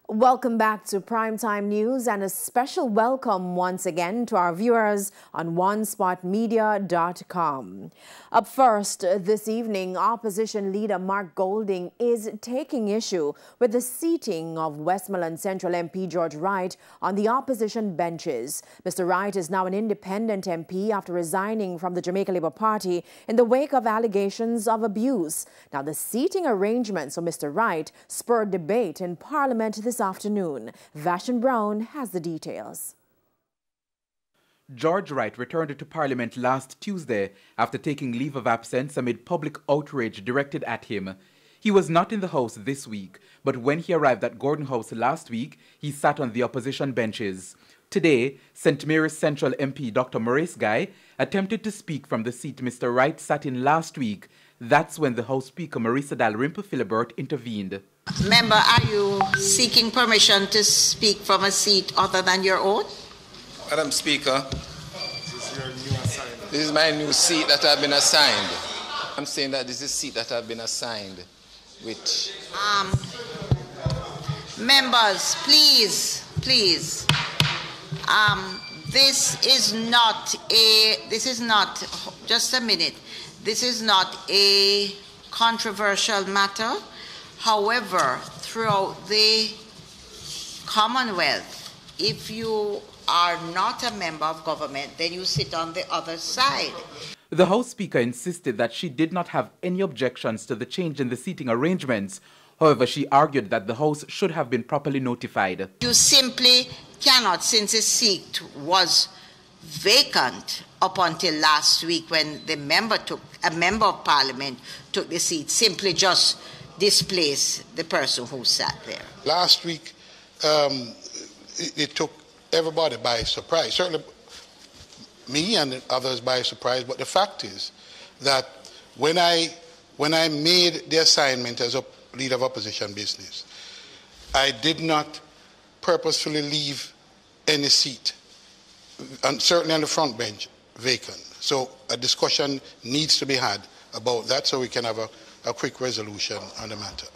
Welcome back to Primetime News and a special welcome once again to our viewers on onespotmedia.com. Up first this evening, opposition leader Mark Golding is taking issue with the seating of Westmoreland Central MP George Wright on the opposition benches. Mr. Wright is now an independent MP after resigning from the Jamaica Labour Party in the wake of allegations of abuse. Now, the seating arrangements for Mr. Wright spurred debate in Parliament this afternoon. Vashon Brown has the details. George Wright returned to Parliament last Tuesday after taking leave of absence amid public outrage directed at him. He was not in the House this week, but when he arrived at Gordon House last week, he sat on the opposition benches. Today, St. Mary's Central MP Dr. Maurice Guy attempted to speak from the seat Mr. Wright sat in last week. That's when the House Speaker Marisa Dalrymple Philibert intervened. Member, are you seeking permission to speak from a seat other than your own? Madam Speaker, this is my new seat that I've been assigned. I'm saying that this is a seat that I've been assigned with. Members, please. This is not, just a minute. This is not a controversial matter. However, throughout the Commonwealth, if you are not a member of government, then you sit on the other side. The House Speaker insisted that she did not have any objections to the change in the seating arrangements. However, she argued that the House should have been properly notified. You simply cannot, since the seat was vacant up until last week when a member of Parliament took the seat, simply just displace the person who sat there. Last week, it took everybody by surprise, certainly me and others by surprise, but the fact is that when I made the assignment as a leader of opposition business, I did not purposefully leave any seat, and certainly on the front bench, vacant. So a discussion needs to be had about that so we can have a quick resolution on the matter.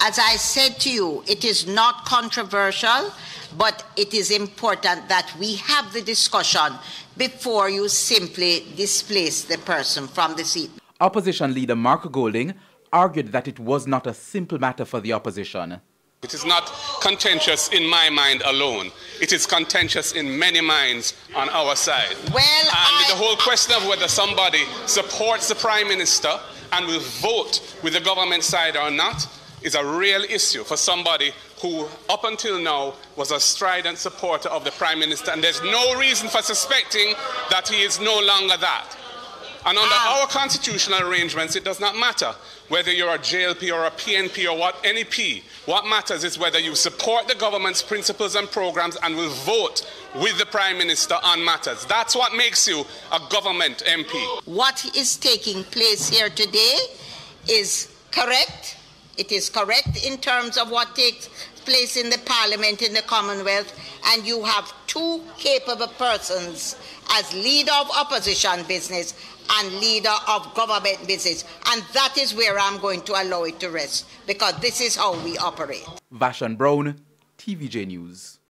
As I said to you, it is not controversial, but it is important that we have the discussion before you simply displace the person from the seat. Opposition leader Mark Golding argued that it was not a simple matter for the opposition. It is not contentious in my mind alone. It is contentious in many minds on our side. The whole question of whether somebody supports the Prime Minister and will vote with the government side or not is a real issue for somebody who, up until now, was a strident supporter of the Prime Minister, and there's no reason for suspecting that he is no longer that. And under our constitutional arrangements, it does not matter whether you're a JLP or a PNP or any P. What matters is whether you support the government's principles and programs and will vote with the Prime Minister on matters. That's what makes you a government MP. What is taking place here today is correct. It is correct in terms of what takes place in the Parliament in the Commonwealth, and you have two capable persons as leader of opposition business and leader of government business, and that is where I'm going to allow it to rest, because this is how we operate. Vashon Brown, TVJ News.